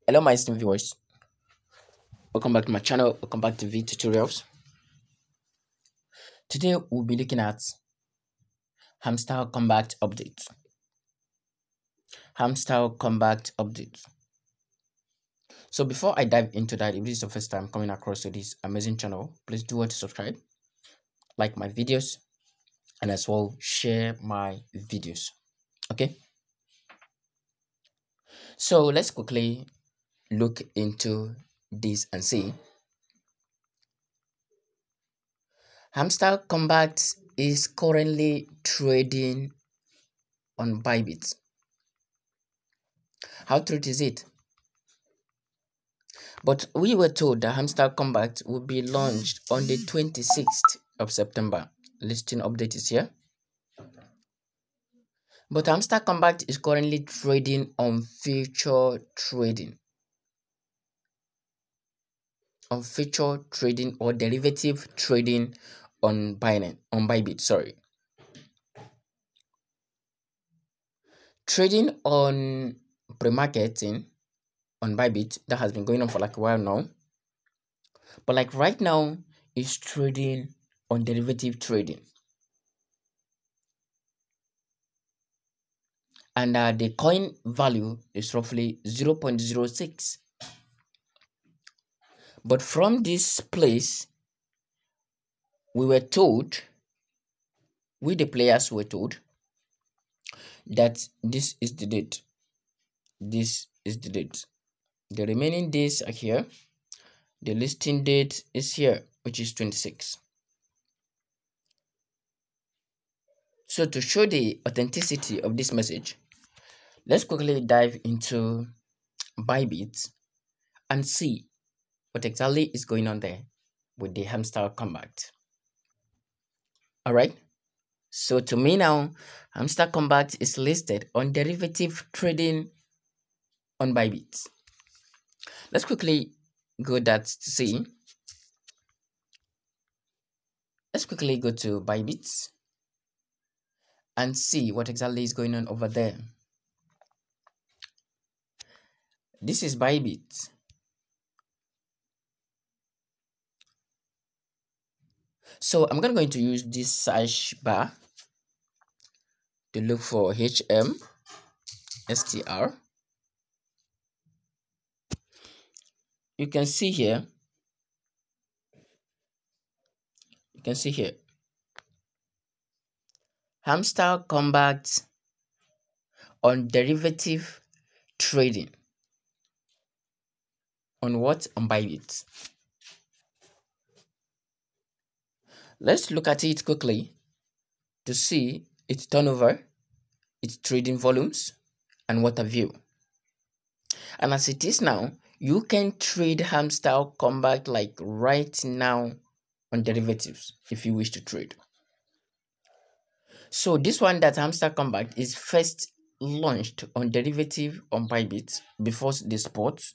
Hello my esteemed viewers, welcome back to my channel. Welcome back to V Tutorials. Today we'll be looking at Hamster Kombat update. So before I dive into that, if this is the first time coming across to this amazing channel, please do want to subscribe, like my videos, and as well share my videos. Okay, so let's quickly look into this and see. Hamster Kombat is currently trading on Bybit. How true is it? But we were told that Hamster Kombat will be launched on the 26th of September. Listing update is here. But Hamster Kombat is currently trading on future trading. On future trading or derivative trading on Bybit, sorry. Trading on pre-marketing on Bybit, that has been going on for like a while now. But like right now, it's trading on derivative trading. And the coin value is roughly 0.06. But from this place, we the players were told that this is the date. This is the date. The remaining days are here. The listing date is here, which is 26. So to show the authenticity of this message, let's quickly dive into Bybit and see what exactly is going on there with the Hamster Kombat. Alright, so to me now, Hamster Kombat is listed on derivative trading on Bybit. Let's quickly go that to see. Let's quickly go to Bybit and see what exactly is going on over there. This is Bybit. So I'm going to use this search bar to look for hmstr. You can see here. Hamster Kombat on derivative trading. On what? On Bybit. Let's look at it quickly to see its turnover, its trading volumes, and what have you. And as it is now, you can trade Hamster Kombat like right now on derivatives if you wish to trade. So this one, that Hamster Kombat, is first launched on derivative on Bybit before the spot.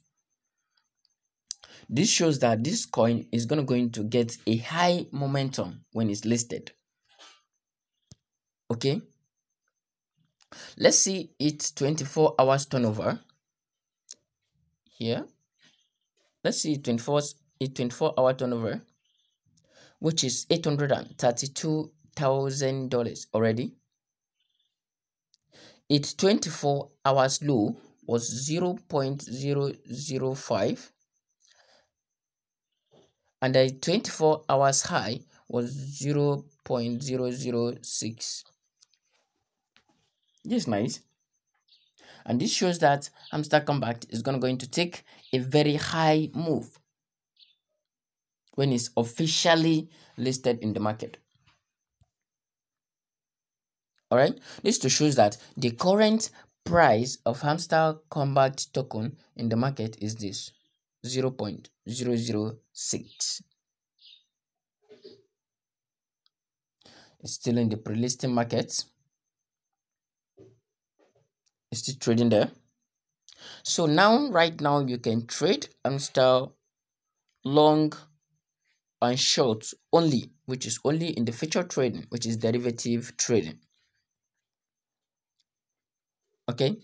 This shows that this coin is going to get a high momentum when it's listed. Okay, let's see its 24 hours turnover here. Let's see 24-hour turnover, which is $832,000 already. Its 24 hours low was 0.005, and the 24 hours high was 0.006. This is nice, and this shows that Hamster Kombat is going to take a very high move when it's officially listed in the market. All right, this to shows that the current price of Hamster Kombat token in the market is this 0.006. It's still in the pre-listing market. It's still trading there. So now, right now, you can trade Hamster long and short only, which is only in the future trading, which is derivative trading. Okay,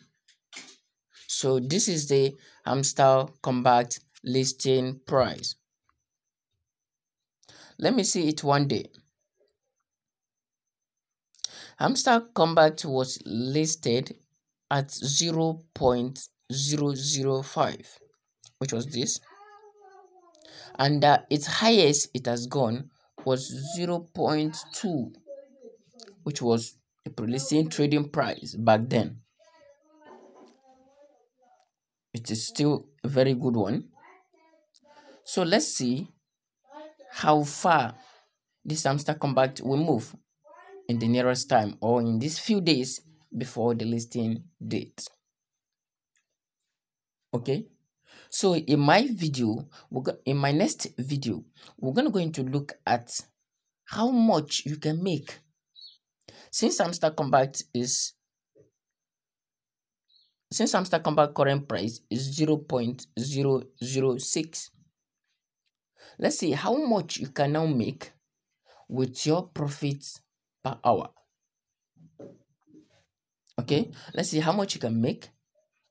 So this is the Hamster Kombat listing price. Let me see it one day. Hamster Kombat was listed at 0.005, which was this, and its highest it has gone was 0.2, which was a pre-listing trading price back then. It is still a very good one. So let's see how far this Hamster Kombat will move in the nearest time, or in these few days before the listing date. Okay, so in my next video, we're gonna going to look at how much you can make. Since Hamster Kombat current price is 0.006, let's see how much you can now make with your profits per hour. Okay, let's see how much you can make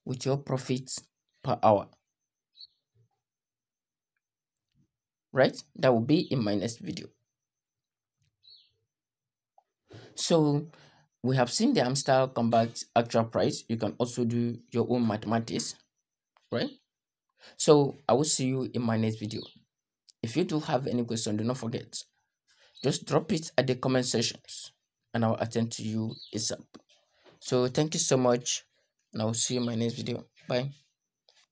with your profits per hour. Right, that will be in my next video. So we have seen the Hamster Kombat actual price. You can also do your own mathematics, right? So I will see you in my next video. If you do have any question, do not forget, just drop it at the comment sections and I'll attend to you ASAP. So thank you so much, and I'll see you in my next video. Bye.